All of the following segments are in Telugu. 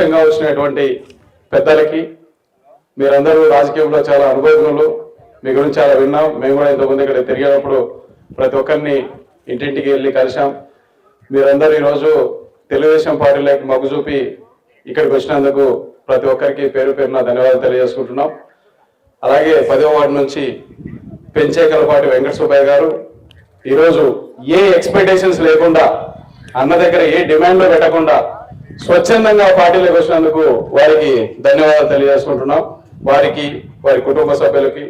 విశేషంగా వచ్చినటువంటి పెద్దలకి, మీరందరూ రాజకీయంలో చాలా అనుభవజ్ఞులు, మీ గురించి చాలా విన్నాం. మేము కూడా ఇంతకుముందు ఇక్కడ తిరిగేటప్పుడు ప్రతి ఒక్కరిని ఇంటింటికి వెళ్ళి కలిసాం. మీరందరూ ఈరోజు తెలుగుదేశం పార్టీలోకి మొగ్గు చూపి ఇక్కడికి వచ్చినందుకు ప్రతి ఒక్కరికి పేరు పేరున ధన్యవాదాలు తెలియజేసుకుంటున్నాం. అలాగే 10వ వార్డు నుంచి పెంచేకలపాటి వెంకట సుబ్బయ్య గారు ఈరోజు ఏ ఎక్స్పెక్టేషన్స్ లేకుండా, అన్న దగ్గర ఏ డిమాండ్లు పెట్టకుండా స్వచ్ఛందంగా పార్టీలోకి వచ్చినందుకు వారికి ధన్యవాదాలు తెలియజేసుకుంటున్నాం. వారికి, వారి కుటుంబ సభ్యులకి,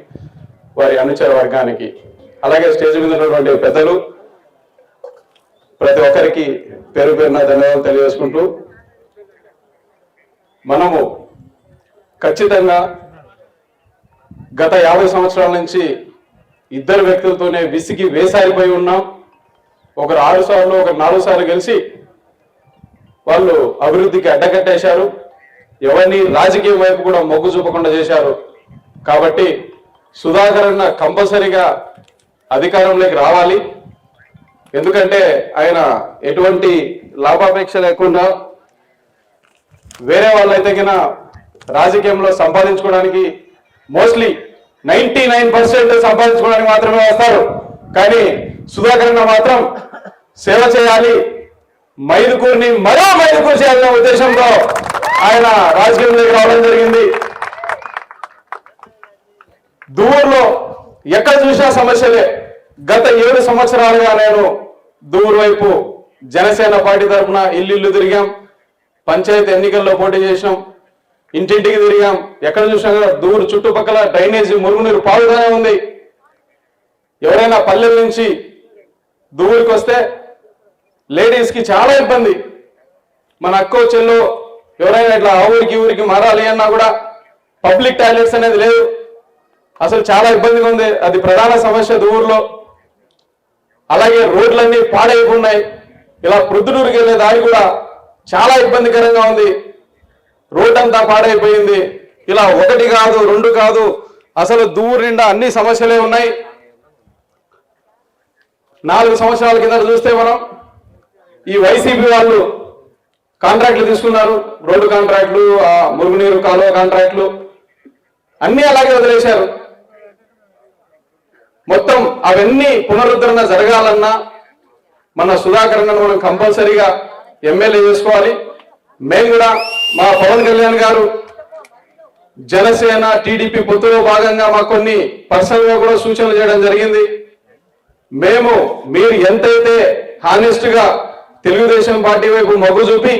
వారి అనుచర వర్గానికి, అలాగే స్టేజ్ మీద ఉన్నటువంటి పెద్దలు ప్రతి ఒక్కరికి పేరు పేరున ధన్యవాదాలు తెలియజేసుకుంటూ, మనము ఖచ్చితంగా గత 50 సంవత్సరాల నుంచి ఇద్దరు వ్యక్తులతోనే విసిగి వేసారిపోయి ఉన్నాం. ఒకరు 6 సార్లు, ఒకరు 4 సార్లు గెలిచి వాళ్ళు అభివృద్ధికి అడ్డకట్టేశారు. ఎవరిని రాజకీయ వైపు కూడా మొగ్గు చూపకుండా చేశారు. కాబట్టి సుధాకర్ అన్న కంపల్సరీగా అధికారంలోకి రావాలి. ఎందుకంటే ఆయన ఎటువంటి లాభాపేక్ష లేకుండా వేరే వాళ్ళైతే కినా రాజకీయంలో సంపాదించుకోవడానికి మోస్ట్లీ 99% సంపాదించుకోవడానికి మాత్రమే వస్తారు. కానీ సుధాకర్ అన్న మాత్రం సేవ చేయాలి, మైదుకూరుని మరో మైదుకూరు చేయాలనే ఉద్దేశంతో ఆయన రాజకీయంలోకి రావడం జరిగింది. దూరులో ఎక్కడ చూసినా సమస్యలే. గత 7 సంవత్సరాలుగా నేను దూరు వైపు జనసేన పార్టీ తరఫున ఇల్లు తిరిగాం, పంచాయతీ ఎన్నికల్లో పోటీ చేసాం, ఇంటింటికి తిరిగాం. ఎక్కడ చూసినా కూడా దూరు చుట్టుపక్కల డ్రైనేజీ, మురుగునీరు పారుగానే ఉంది. ఎవరైనా పల్లెల నుంచి దూరుకి వస్తే లేడీస్కి చాలా ఇబ్బంది. మన అక్కో చెల్లో ఎవరైనా ఇట్లా ఆ ఊరికి మారాలి అన్నా కూడా పబ్లిక్ టాయిలెట్స్ అనేది లేదు. అసలు చాలా ఇబ్బందిగా ఉంది. అది ప్రధాన సమస్య దూరులో. అలాగే రోడ్లన్నీ పాడైపోయినాయి. ఇలా ప్రొద్దుటూరుకి వెళ్ళే దారి కూడా చాలా ఇబ్బందికరంగా ఉంది. రోడ్ అంతా పాడైపోయింది. ఇలా 1 కాదు 2 కాదు, అసలు దూరు నిండా అన్ని సమస్యలే ఉన్నాయి. 4 సంవత్సరాల కింద చూస్తే మనం ఈ వైసీపీ వాళ్ళు కాంట్రాక్టులు తీసుకున్నారు. రోడ్డు కాంట్రాక్టులు, మురుగునీరు కాలువ కాంట్రాక్టులు అన్నీ అలాగే వదిలేశారు. మొత్తం అవన్నీ పునరుద్ధరణ జరగాలన్నా మన సుధాకర్ అన్నను మనం కంపల్సరీగా ఎమ్మెల్యే చేసుకోవాలి. మేము కూడా మా పవన్ కళ్యాణ్ గారు జనసేన టీడీపీ పొత్తులో భాగంగా మాకు కొన్ని పర్సనల్ గా కూడా సూచనలు చేయడం జరిగింది. మీరు ఎంతైతే హానెస్ట్ గా తెలుగుదేశం పార్టీ వైపు మొగ్గు చూపి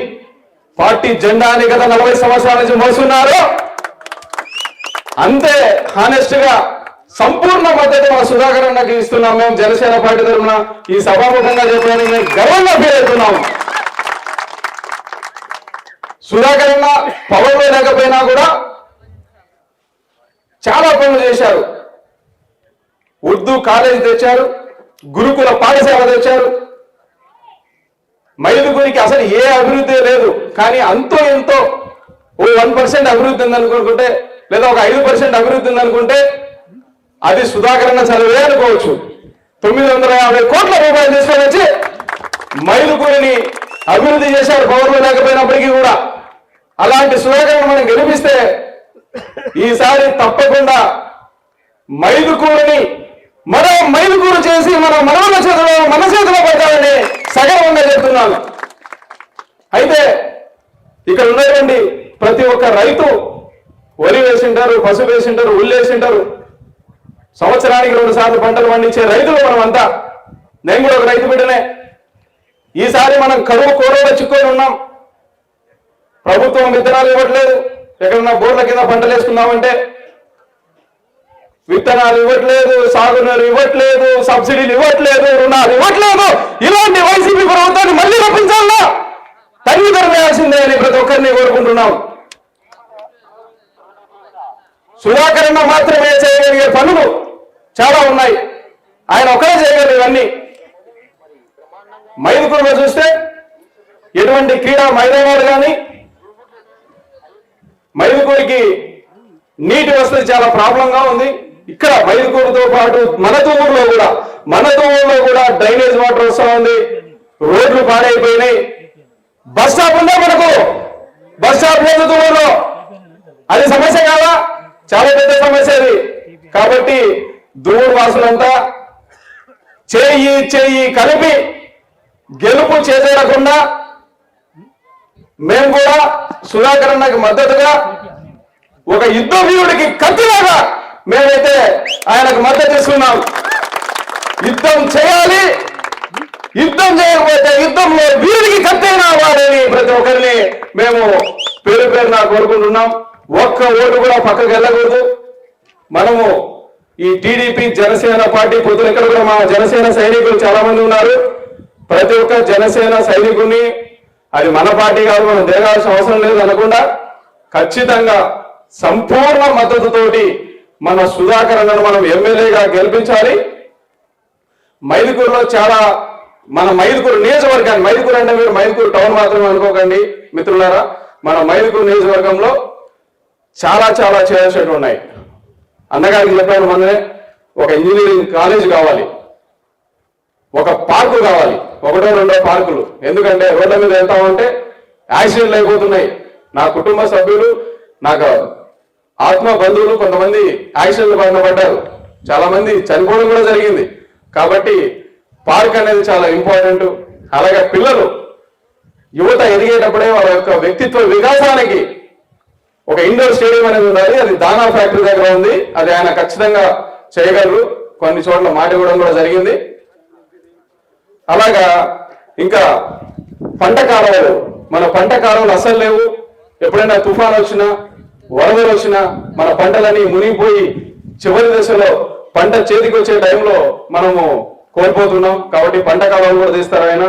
పార్టీ జెండాని గత 40 సంవత్సరాల నుంచి మోస్తున్నారో అంతే హానెస్ట్ గా సంపూర్ణ మద్దతు మా సుధాకర్ అన్నకి ఇస్తున్నాం. మేము జనసేన పార్టీ తరఫున ఈ సభాముఖంగా చెప్పడానికి మేము గర్వంగా ఫీల్ అవుతున్నాము. సుధాకర్ అన్న పవర్లో లేకపోయినా కూడా చాలా పనులు చేశారు. ఉర్దూ కాలేజ్ తెచ్చారు, గురుకుల పాఠశాల తెచ్చారు. మైదుకూరికి అసలు ఏ అభివృద్ధి లేదు, కానీ అంతో ఎంతో ఓ 1% అభివృద్ధి ఉందనుకుంటే, లేదా ఒక 5% అభివృద్ధి ఉందనుకుంటే అది సుధాకర్ అన్న చదివే అనుకోవచ్చు. 950 కోట్ల రూపాయలు తీసుకొని వచ్చి మైదుకూరిని అభివృద్ధి చేశారు పవర్లో లేకపోయినప్పటికీ కూడా. అలాంటి సుధాకర్ మనం గెలిపిస్తే ఈసారి తప్పకుండా మైదుకూరిని మరో మైదుకూరు చేసి మన చేతిలో పెట్టాలని సగర్వంగా చెప్తున్నాను. అయితే ఇక్కడ ఉన్నటువంటి ప్రతి ఒక్క రైతు వరి వేసింటారు, పసుపు వేసింటారు, ఉల్లు వేసింటారు. సంవత్సరానికి 2 సార్లు పంటలు పండించే రైతులు మనం అంతా. నేను కూడా ఒక రైతు బిడ్డనే. ఈసారి మనం కరువు కోరలో చిక్కుకొని ఉన్నాం. ప్రభుత్వం విత్తనాలు ఇవ్వట్లేదు. ఎక్కడన్నా బోర్ల కింద పంటలు వేసుకున్నామంటే విత్తనాలు ఇవ్వట్లేదు, సాగునీరు ఇవ్వట్లేదు, సబ్సిడీలు ఇవ్వట్లేదు, రుణాలు ఇవ్వట్లేదు. ఇలాంటి వైసీపీ ప్రభుత్వాన్ని మళ్ళీ రప్పించాలా, తరివేయాల్సిందే అని ప్రతి ఒక్కరిని కోరుకుంటున్నాం. సుధాకర్ అన్న మాత్రమే చేయగలిగే పనులు చాలా ఉన్నాయి. ఆయన ఒకరే చేయగలరు ఇవన్నీ. మైదుకూరులో చూస్తే ఎటువంటి క్రీడా మైదానాలు కానీ, మైదుకూరికి నీటి వసతి చాలా ప్రాబ్లంగా ఉంది. ఇక్కడ మైదుకూరుతో పాటు మన దూరులో కూడా డ్రైనేజ్ వాటర్ వస్తూ ఉంది. రోడ్లు పాడైపోయినాయి. బస్ స్టాప్ ఉందా మనకు? బస్ స్టాప్ లేదు దూరంలో. అది సమస్య కాదా? చాలా పెద్ద సమస్య అది. కాబట్టి దూరు వాసులంతా చేయి కలిపి గెలుపు చేసేయకుండా మేము కూడా సుధాకర్ అన్నకి మద్దతుగా ఒక యుద్ధ వీరుడికి కత్తిలాగా మేమైతే ఆయనకు మద్దతు ఇస్తున్నాం. యుద్ధం చేయాలి, యుద్ధం చేయకపోతే యుద్ధంలో వీరుడికి కత్తైనా వాడని ప్రతి ఒక్కరిని మేము పేరున కోరుకుంటున్నాం. ఒక్క ఓటు కూడా పక్కకు వెళ్ళకూడదు. మనము ఈ టీడీపీ జనసేన పార్టీ పొద్దున ఇక్కడ కూడా మా జనసేన సైనికులు చాలా మంది ఉన్నారు. ప్రతి ఒక్క జనసేన సైనికుడిని అది మన పార్టీ కాదు, మనం దిగాల్సిన అవసరం లేదు అనకుండా ఖచ్చితంగా సంపూర్ణ మద్దతుతోటి మన సుధాకర్ అన్నను మనం ఎమ్మెల్యేగా గెలిపించాలి. మైదుకూరులో చాలా మన మైదుకూరు నియోజకవర్గాన్ని, మైదుకూరు అంటే మీరు మైదుకూరు టౌన్ మాత్రమే అనుకోకండి మిత్రులారా, మన మైదుకూరు నియోజకవర్గంలో చాలా చేయాల్సినవి ఉన్నాయి. అన్నగారికి చెప్పాను మొన్ననే, ఒక ఇంజనీరింగ్ కాలేజ్ కావాలి, ఒక పార్కు కావాలి, ఒకటో రెండో పార్కులు. ఎందుకంటే రోడ్ల మీద వెళ్తామంటే యాక్సిడెంట్లు అయిపోతున్నాయి. నా కుటుంబ సభ్యులు, నాకు ఆత్మ బంధువులు కొంతమంది యాక్సిడెంట్లు బారిన పడ్డారు, చాలా మంది చనిపోవడం కూడా జరిగింది. కాబట్టి పార్క్ అనేది చాలా ఇంపార్టెంట్. అలాగే పిల్లలు యువత ఎదిగేటప్పుడే వాళ్ళ యొక్క వ్యక్తిత్వ వికాసానికి ఒక ఇండోర్ స్టేడియం అనేది ఉండాలి. అది దానా ఫ్యాక్టరీ దగ్గర ఉంది, అది ఆయన ఖచ్చితంగా చేయగలరు. కొన్ని చోట్ల మాట ఇవ్వడం కూడా జరిగింది. అలాగా ఇంకా పంట కాలువలు, మన పంట కాలువలు అసలు లేవు. ఎప్పుడైనా తుఫాన్ వచ్చినా వరదలు వచ్చినా మన పంటలని మునిగిపోయి చివరి దశలో పంట చేతికి వచ్చే టైంలో మనము కోల్పోతున్నాం. కాబట్టి పంట కాలువలు కూడా తీస్తారు ఆయన.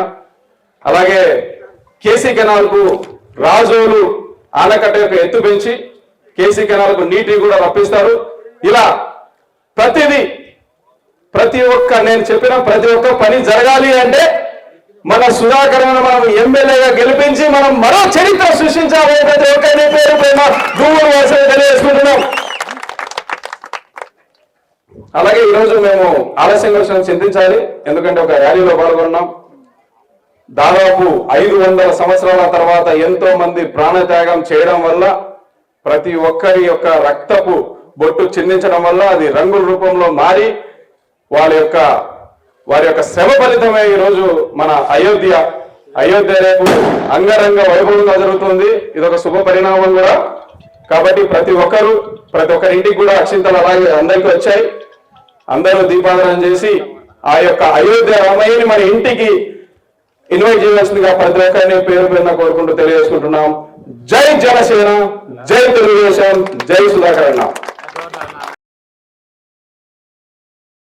అలాగే కేసీ కెనాల్కు రాజోలు ఆనకట్ట యొక్క ఎత్తు పెంచి కేసీ కెనాల్కు నీటిని కూడా రప్పిస్తారు. ఇలా ప్రతి ఒక్క నేను చెప్పిన ప్రతి ఒక్క పని జరగాలి అంటే మన సుధాకర్ మనం ఎమ్మెల్యేగా గెలిపించి మనం మరో చరిత్ర సృష్టించాలి. ప్రతి ఒక్కరి పేరు పైన దూరు వాసన తెలియజేసుకుంటున్నాం. అలాగే ఈరోజు మేము ఆలస్యంగా చింతించాలి, ఎందుకంటే ఒక ర్యాలీలో పాల్గొన్నాం. దాదాపు 500 సంవత్సరాల తర్వాత ఎంతో మంది ప్రాణత్యాగం చేయడం వల్ల, ప్రతి ఒక్కరి యొక్క రక్తపు బొట్టు చిందించడం వల్ల అది రంగుల రూపంలో మారి వారి యొక్క శ్రమ ఫలితమే ఈరోజు మన అయోధ్య రేపు అంగరంగ వైభవంగా జరుగుతుంది. ఇదొక శుభ పరిణామం కూడా. కాబట్టి ప్రతి ఒక్కరి ఇంటికి కూడా అక్షింతలు అలాగే అందరికీ వచ్చాయి. అందరూ దీపారాధన చేసి ఆ యొక్క అయోధ్య రామయ్యని మన ఇంటికి ఇన్వైట్ చేయాల్సిందిగా ప్రతి ఒక్కరిని పేరున కోరుకుంటూ తెలియజేసుకుంటున్నాం. జై జనసేన, జై తెలుగుదేశం, జై సుధాకర్ అన్న.